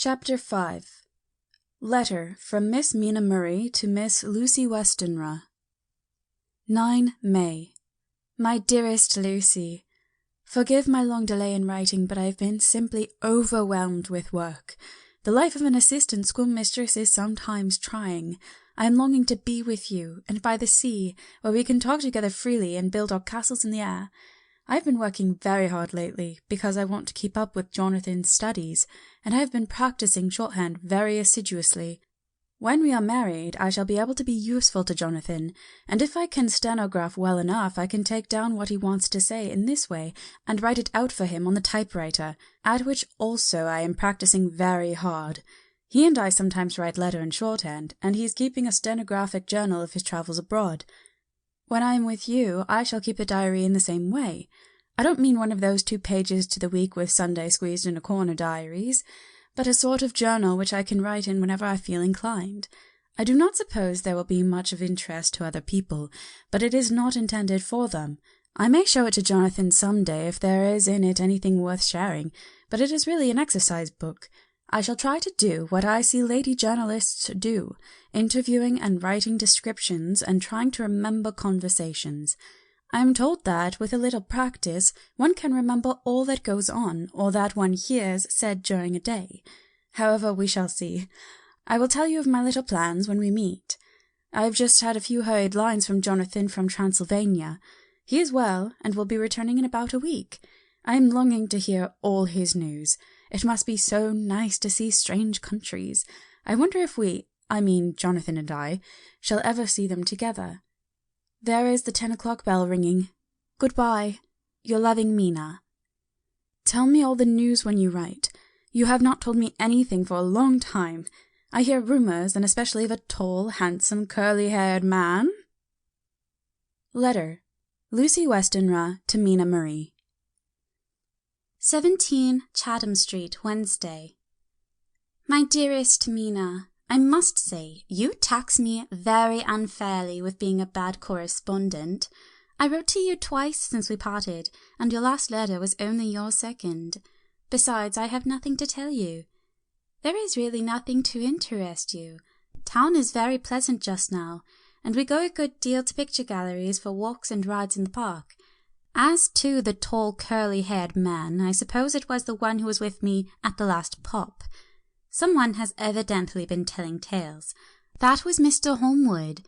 Chapter 5 Letter from Miss Mina Murray to Miss Lucy Westenra. 9 May. My dearest Lucy, forgive my long delay in writing, but I have been simply overwhelmed with work. The life of an assistant schoolmistress is sometimes trying. I am longing to be with you, and by the sea, where we can talk together freely and build our castles in the air. I have been working very hard lately, because I want to keep up with Jonathan's studies, and I have been practicing shorthand very assiduously. When we are married, I shall be able to be useful to Jonathan, and if I can stenograph well enough, I can take down what he wants to say in this way, and write it out for him on the typewriter, at which also I am practicing very hard. He and I sometimes write letter in shorthand, and he is keeping a stenographic journal of his travels abroad. When I am with you, I shall keep a diary in the same way. I don't mean one of those 2 pages to the week with Sunday squeezed in a corner diaries, but a sort of journal which I can write in whenever I feel inclined. I do not suppose there will be much of interest to other people, but it is not intended for them. I may show it to Jonathan some day if there is in it anything worth sharing, but it is really an exercise book. I shall try to do what I see lady journalists do, interviewing and writing descriptions and trying to remember conversations. I am told that, with a little practice, one can remember all that goes on, or that one hears said during a day. However, we shall see. I will tell you of my little plans when we meet. I have just had a few hurried lines from Jonathan from Transylvania. He is well, and will be returning in about a week. I am longing to hear all his news. It must be so nice to see strange countries. I wonder if Jonathan and I, shall ever see them together. There is the 10 o'clock bell ringing. Goodbye. Your loving Mina. Tell me all the news when you write. You have not told me anything for a long time. I hear rumours, and especially of a tall, handsome, curly-haired man. Letter. Lucy Westenra to Mina Murray. 17 Chatham Street, Wednesday. My dearest Mina, I must say, you tax me very unfairly with being a bad correspondent. I wrote to you twice since we parted, and your last letter was only your second. Besides, I have nothing to tell you. There is really nothing to interest you. Town is very pleasant just now, and we go a good deal to picture galleries for walks and rides in the park. As to the tall, curly-haired man, I suppose it was the one who was with me at the last pop. Someone has evidently been telling tales. That was Mr. Holmwood.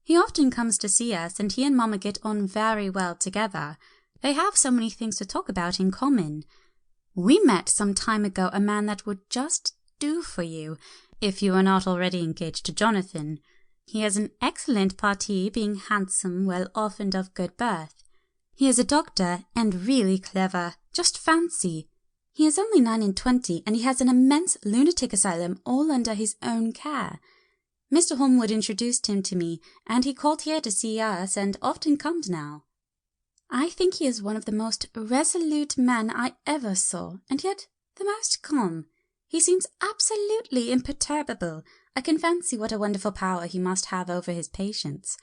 He often comes to see us, and he and Mamma get on very well together. They have so many things to talk about in common. We met some time ago a man that would just do for you, if you are not already engaged to Jonathan. He has an excellent parti, being handsome, well off, and of good birth. He is a doctor, and really clever. Just fancy. He is only 29, and he has an immense lunatic asylum all under his own care. Mr. Holmwood introduced him to me, and he called here to see us, and often comes now. I think he is one of the most resolute men I ever saw, and yet the most calm. He seems absolutely imperturbable. I can fancy what a wonderful power he must have over his patients.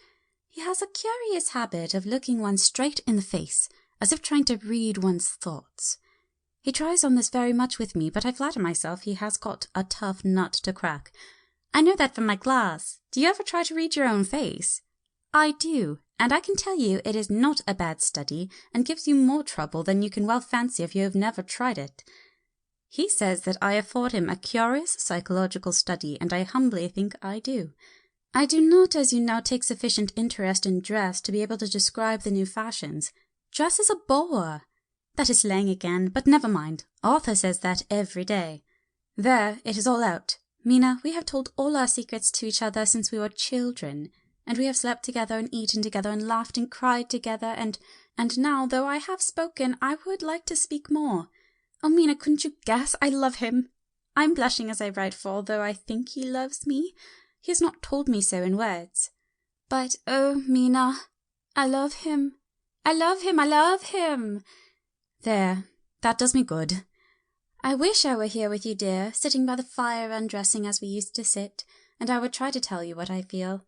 He has a curious habit of looking one straight in the face, as if trying to read one's thoughts. He tries on this very much with me, but I flatter myself he has got a tough nut to crack. I know that from my glass. Do you ever try to read your own face? I do, and I can tell you it is not a bad study, and gives you more trouble than you can well fancy if you have never tried it. He says that I afford him a curious psychological study, and I humbly think I do. I do not, as you know, take sufficient interest in dress to be able to describe the new fashions. Dress is a bore. That is slang again, but never mind. Arthur says that every day. There, it is all out. Mina, we have told all our secrets to each other since we were children, and we have slept together and eaten together and laughed and cried together, and now, though I have spoken, I would like to speak more. Oh, Mina, couldn't you guess? I love him. I'm blushing as I write, for although I think he loves me, he has not told me so in words. But, oh, Mina, I love him. I love him. I love him. There, that does me good. I wish I were here with you, dear, sitting by the fire undressing as we used to sit, and I would try to tell you what I feel.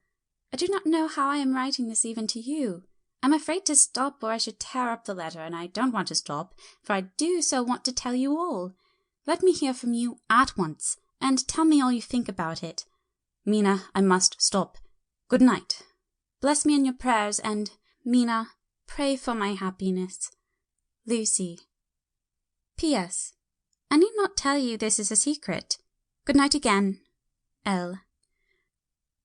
I do not know how I am writing this even to you. I'm afraid to stop, or I should tear up the letter, and I don't want to stop, for I do so want to tell you all. Let me hear from you at once, and tell me all you think about it. Mina, I must stop. Good night. Bless me in your prayers, and, Mina, pray for my happiness. Lucy. P.S. I need not tell you this is a secret. Good night again. L.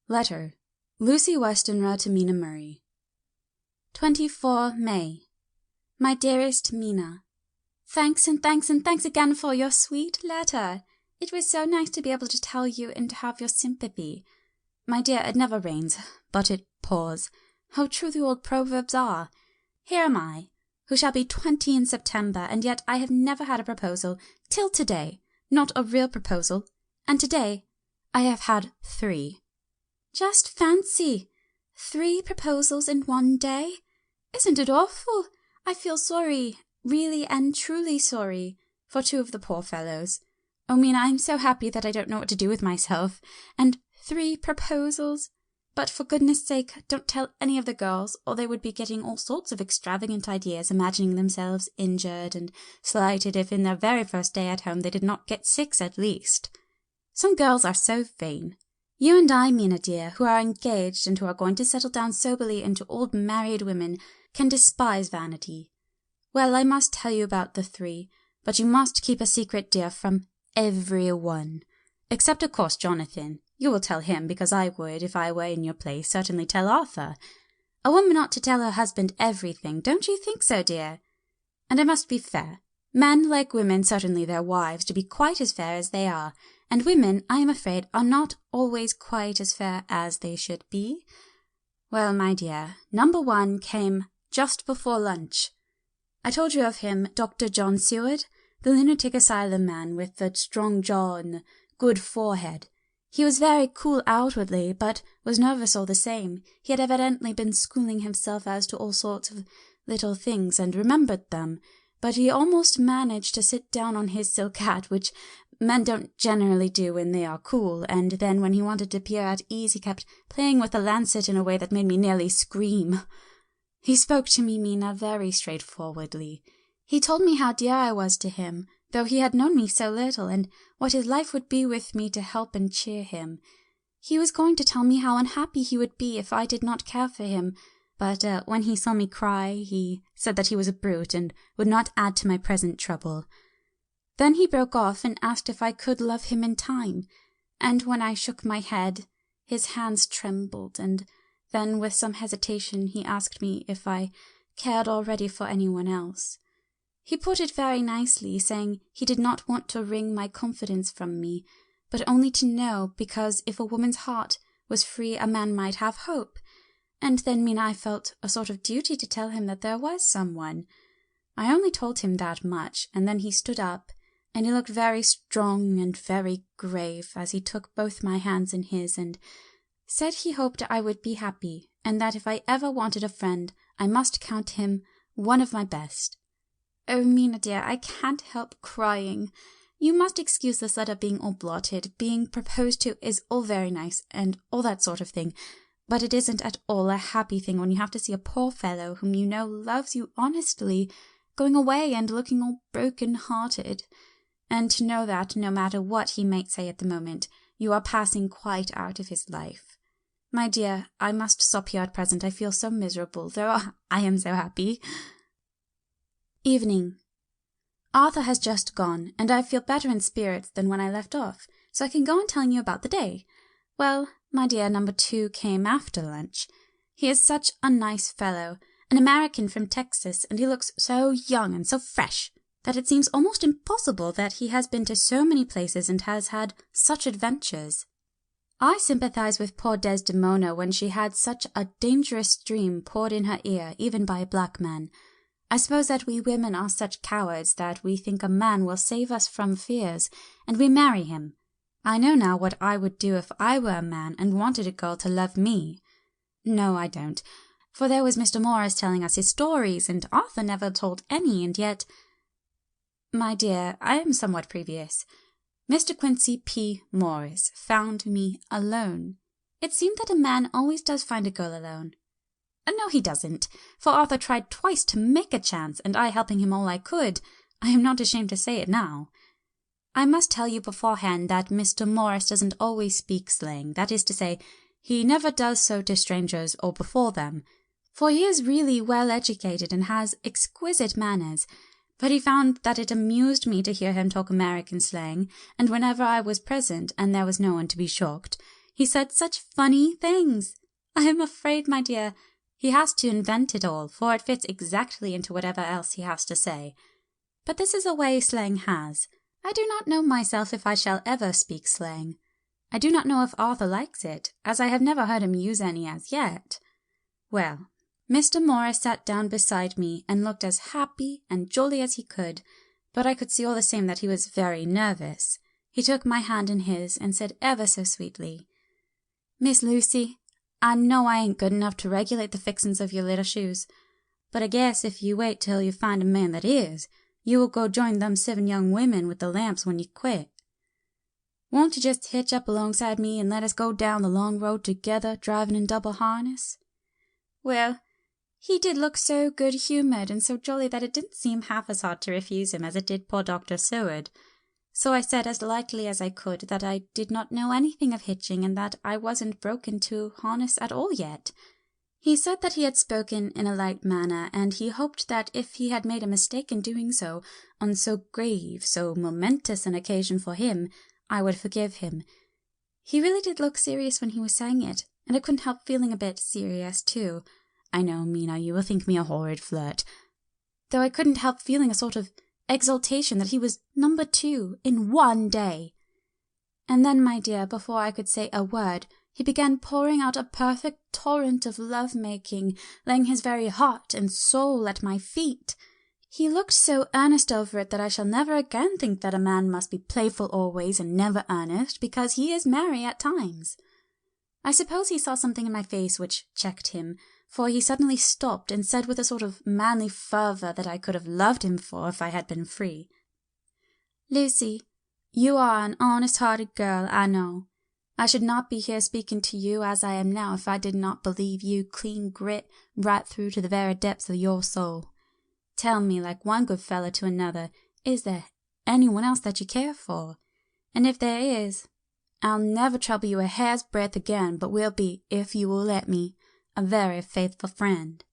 Letter. Lucy Westenra to Mina Murray. 24 May. My dearest Mina, thanks and thanks and thanks again for your sweet letter. It was so nice to be able to tell you and to have your sympathy. My dear, it never rains, but it pours. How true the old proverbs are. Here am I, who shall be 20 in September, and yet I have never had a proposal till today, not a real proposal, and today I have had 3. Just fancy, 3 proposals in one day. Isn't it awful? I feel sorry, really and truly sorry, for 2 of the poor fellows. Oh, Mina, I'm so happy that I don't know what to do with myself. And 3 proposals. But for goodness sake, don't tell any of the girls, or they would be getting all sorts of extravagant ideas, imagining themselves injured and slighted if in their very first day at home they did not get 6 at least. Some girls are so vain. You and I, Mina dear, who are engaged and who are going to settle down soberly into old married women, can despise vanity. Well, I must tell you about the 3, but you must keep a secret, dear, from everyone. Except, of course, Jonathan. You will tell him, because I would, if I were in your place, certainly tell Arthur. A woman ought to tell her husband everything, don't you think so, dear? And I must be fair. Men like women, certainly their wives, to be quite as fair as they are, and women, I am afraid, are not always quite as fair as they should be. Well, my dear, number 1 came just before lunch. I told you of him, Dr. John Seward, the lunatic asylum man with the strong jaw and the good forehead. He was very cool outwardly, but was nervous all the same. He had evidently been schooling himself as to all sorts of little things, and remembered them, but he almost managed to sit down on his silk hat, which men don't generally do when they are cool, and then when he wanted to appear at ease he kept playing with the lancet in a way that made me nearly scream. He spoke to me, Mina, very straightforwardly. He told me how dear I was to him, though he had known me so little, and what his life would be with me to help and cheer him. He was going to tell me how unhappy he would be if I did not care for him, but when he saw me cry, he said that he was a brute and would not add to my present trouble. Then he broke off and asked if I could love him in time, and when I shook my head, his hands trembled, and then with some hesitation he asked me if I cared already for anyone else. He put it very nicely, saying he did not want to wring my confidence from me, but only to know, because if a woman's heart was free a man might have hope. And then Mina, I felt a sort of duty to tell him that there was someone. I only told him that much, and then he stood up, and he looked very strong and very grave as he took both my hands in his, and said he hoped I would be happy, and that if I ever wanted a friend, I must count him one of my best. Oh, Mina dear, I can't help crying. You must excuse this letter being all blotted. Being proposed to is all very nice, and all that sort of thing, but it isn't at all a happy thing when you have to see a poor fellow whom you know loves you honestly going away and looking all broken-hearted, and to know that, no matter what he might say at the moment, you are passing quite out of his life. My dear, I must stop here at present. I feel so miserable, though I am so happy. Evening. Arthur has just gone, and I feel better in spirits than when I left off, so I can go on telling you about the day. Well, my dear, number 2 came after lunch. He is such a nice fellow, an American from Texas, and he looks so young and so fresh that it seems almost impossible that he has been to so many places and has had such adventures. I sympathize with poor Desdemona when she had such a dangerous dream poured in her ear, even by a black man. I suppose that we women are such cowards that we think a man will save us from fears, and we marry him. I know now what I would do if I were a man and wanted a girl to love me. No, I don't, for there was Mr. Morris telling us his stories, and Arthur never told any, and yet— My dear, I am somewhat previous. Mr. Quincy P. Morris found me alone. It seemed that a man always does find a girl alone. No, he doesn't, for Arthur tried twice to make a chance, and I helping him all I could. I am not ashamed to say it now. I must tell you beforehand that Mr. Morris doesn't always speak slang, that is to say, he never does so to strangers or before them, for he is really well educated and has exquisite manners, but he found that it amused me to hear him talk American slang, and whenever I was present and there was no one to be shocked, he said such funny things. I am afraid, my dear, he has to invent it all, for it fits exactly into whatever else he has to say. But this is a way slang has. I do not know myself if I shall ever speak slang. I do not know if Arthur likes it, as I have never heard him use any as yet. Well, Mr. Morris sat down beside me and looked as happy and jolly as he could, but I could see all the same that he was very nervous. He took my hand in his and said ever so sweetly, "Miss Lucy, I know I ain't good enough to regulate the fixings of your little shoes, but I guess if you wait till you find a man that is, you will go join them 7 young women with the lamps when you quit. Won't you just hitch up alongside me and let us go down the long road together, driving in double harness?" Well, he did look so good-humoured and so jolly that it didn't seem half as hard to refuse him as it did poor Dr. Seward. So I said as lightly as I could that I did not know anything of hitching and that I wasn't broken to harness at all yet. He said that he had spoken in a light manner, and he hoped that if he had made a mistake in doing so on so grave, so momentous an occasion for him, I would forgive him. He really did look serious when he was saying it, and I couldn't help feeling a bit serious too. I know, Mina, you will think me a horrid flirt, though I couldn't help feeling a sort of exultation that he was number 2 in 1 day. And then, my dear, before I could say a word, he began pouring out a perfect torrent of love-making, laying his very heart and soul at my feet. He looked so earnest over it that I shall never again think that a man must be playful always and never earnest, because he is merry at times. I suppose he saw something in my face which checked him, for he suddenly stopped and said with a sort of manly fervour that I could have loved him for if I had been free, "Lucy, you are an honest-hearted girl, I know. I should not be here speaking to you as I am now if I did not believe you clean grit right through to the very depths of your soul. Tell me, like one good fellow to another, is there anyone else that you care for? And if there is, I'll never trouble you a hair's breadth again, but will be, if you will let me, a very faithful friend."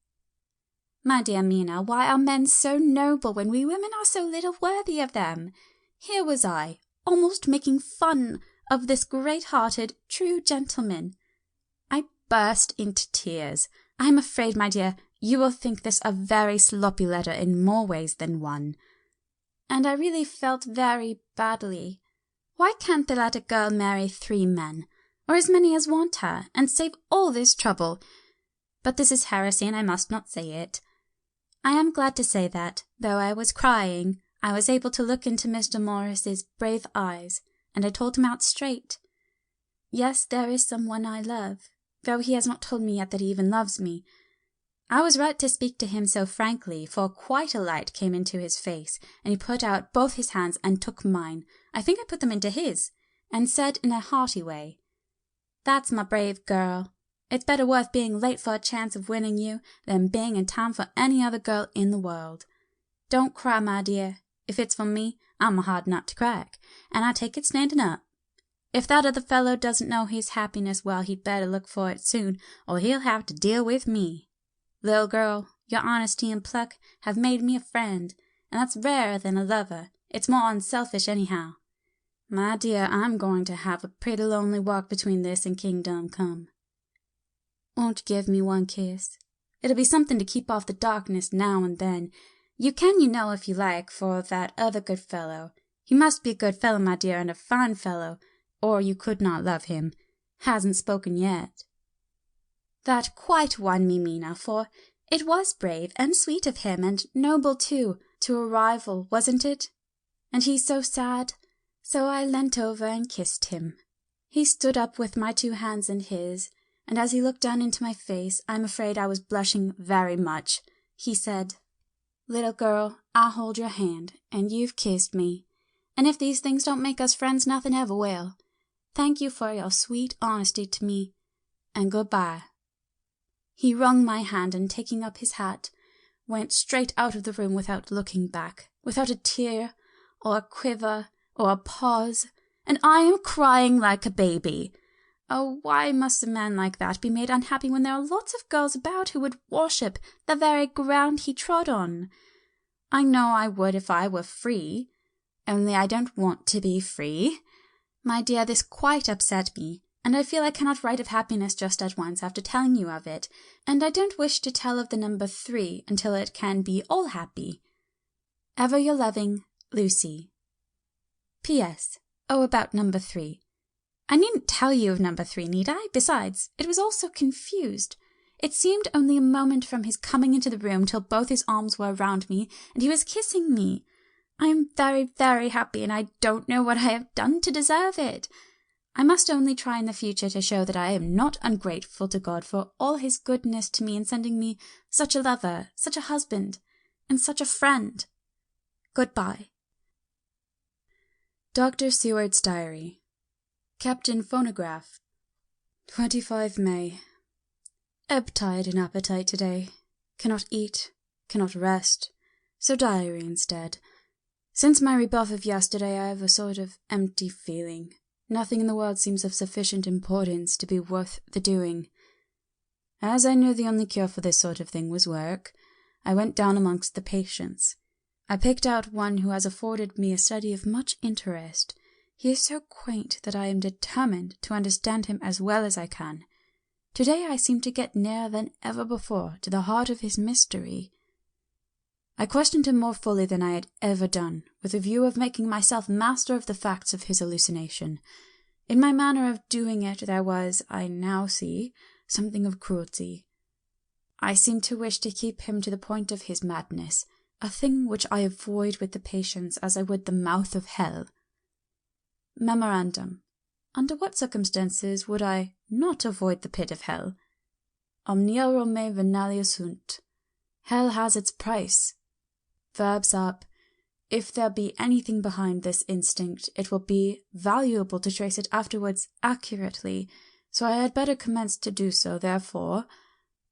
My dear Mina, why are men so noble when we women are so little worthy of them? Here was I, almost making fun of this great-hearted, true gentleman. I burst into tears. I am afraid, my dear, you will think this a very sloppy letter in more ways than one. And I really felt very badly. Why can't they let a girl marry 3 men, or as many as want her, and save all this trouble? But this is heresy, and I must not say it. I am glad to say that, though I was crying, I was able to look into Mr. Morris's brave eyes, and I told him out straight. Yes, there is someone I love, though he has not told me yet that he even loves me. I was right to speak to him so frankly, for quite a light came into his face, and he put out both his hands and took mine. I think I put them into his, and said in a hearty way, "That's my brave girl. It's better worth being late for a chance of winning you than being in time for any other girl in the world. Don't cry, my dear. If it's for me, I'm a hard nut to crack, and I take it standing up. If that other fellow doesn't know his happiness, well, he'd better look for it soon, or he'll have to deal with me. Little girl, your honesty and pluck have made me a friend, and that's rarer than a lover. It's more unselfish anyhow. My dear, I'm going to have a pretty lonely walk between this and kingdom come. Won't you give me one kiss? It'll be something to keep off the darkness now and then. You can, you know, if you like, for that other good fellow. He must be a good fellow, my dear, and a fine fellow, or you could not love him. Hasn't spoken yet." That quite won me, Mina, for it was brave and sweet of him, and noble too, to a rival, wasn't it? And he so sad. So I leant over and kissed him. He stood up with my 2 hands in his, and as he looked down into my face, I'm afraid I was blushing very much. He said, "Little girl, I'll hold your hand, and you've kissed me, and if these things don't make us friends, nothing ever will. Thank you for your sweet honesty to me, and good-bye." He wrung my hand, and taking up his hat, went straight out of the room without looking back, without a tear or a quiver or a pause, and I am crying like a baby. Oh, why must a man like that be made unhappy when there are lots of girls about who would worship the very ground he trod on? I know I would if I were free, only I don't want to be free. My dear, this quite upset me, and I feel I cannot write of happiness just at once after telling you of it, and I don't wish to tell of the number 3 until it can be all happy. Ever your loving, Lucy. P.S. Oh, about number 3. I needn't tell you of number 3, need I? Besides, it was all so confused. It seemed only a moment from his coming into the room till both his arms were around me, and he was kissing me. I am very, very happy, and I don't know what I have done to deserve it. I must only try in the future to show that I am not ungrateful to God for all his goodness to me in sending me such a lover, such a husband, and such a friend. Goodbye. Dr. Seward's Diary. Kept in phonograph. 25 May. Ebb tide in appetite today. Cannot eat, cannot rest, so diary instead. Since my rebuff of yesterday, I have a sort of empty feeling. Nothing in the world seems of sufficient importance to be worth the doing. As I knew the only cure for this sort of thing was work, I went down amongst the patients. I picked out one who has afforded me a study of much interest. He is so quaint that I am determined to understand him as well as I can. Today I seem to get nearer than ever before to the heart of his mystery. I questioned him more fully than I had ever done, with a view of making myself master of the facts of his hallucination. In my manner of doing it there was, I now see, something of cruelty. I seemed to wish to keep him to the point of his madness, a thing which I avoid with the patients as I would the mouth of hell. Memorandum. Under what circumstances would I not avoid the pit of hell? Omnia Rome venalia sunt. Hell has its price. Verbs up. If there be anything behind this instinct, it will be valuable to trace it afterwards accurately, so I had better commence to do so, therefore.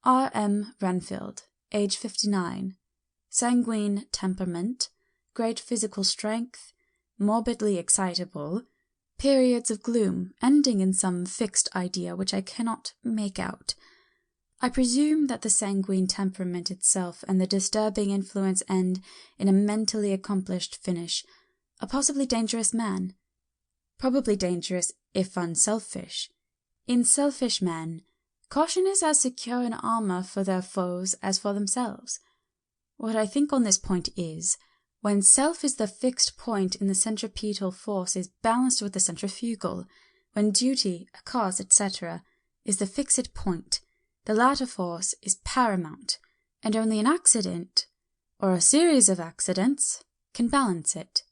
R. M. Renfield, age 59. Sanguine temperament, great physical strength, morbidly excitable, periods of gloom, ending in some fixed idea which I cannot make out. I presume that the sanguine temperament itself and the disturbing influence end in a mentally accomplished finish, a possibly dangerous man. Probably dangerous if unselfish. In selfish men, caution is as secure an armour for their foes as for themselves. What I think on this point is, when self is the fixed point in the centripetal force is balanced with the centrifugal, when duty, a cause, etc., is the fixed point, the latter force is paramount, and only an accident, or a series of accidents, can balance it.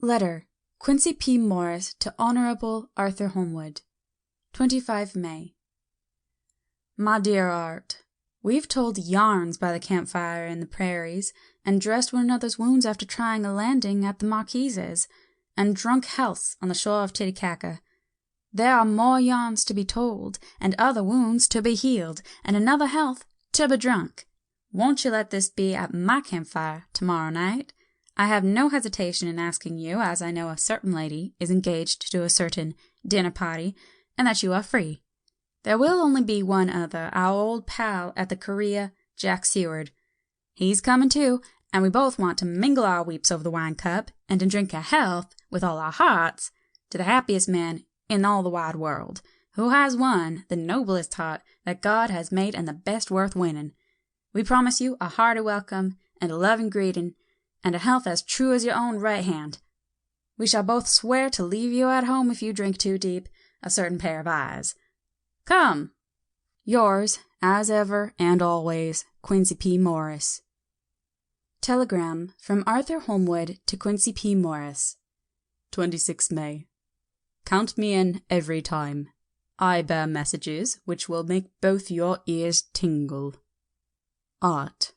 Letter. Quincy P. Morris to Honourable Arthur Holmwood. 25 May. My dear Art, we've told yarns by the campfire in the prairies, and dressed one another's wounds after trying a landing at the Marquise's, and drunk healths on the shore of Titicaca. There are more yarns to be told, and other wounds to be healed, and another health to be drunk. Won't you let this be at my campfire tomorrow night? I have no hesitation in asking you, as I know a certain lady is engaged to a certain dinner party, and that you are free. There will only be one other, our old pal at the Korea, Jack Seward. He's coming too, and we both want to mingle our weeps over the wine cup, and to drink a health, with all our hearts, to the happiest man in all the wide world, who has won the noblest heart that God has made and the best worth winning. We promise you a hearty welcome, and a loving greeting, and a health as true as your own right hand. We shall both swear to leave you at home if you drink too deep, a certain pair of eyes. Come! Yours, as ever and always, Quincy P. Morris. Telegram from Arthur Holmwood to Quincy P. Morris. 26 May. Count me in every time. I bear messages which will make both your ears tingle. Art.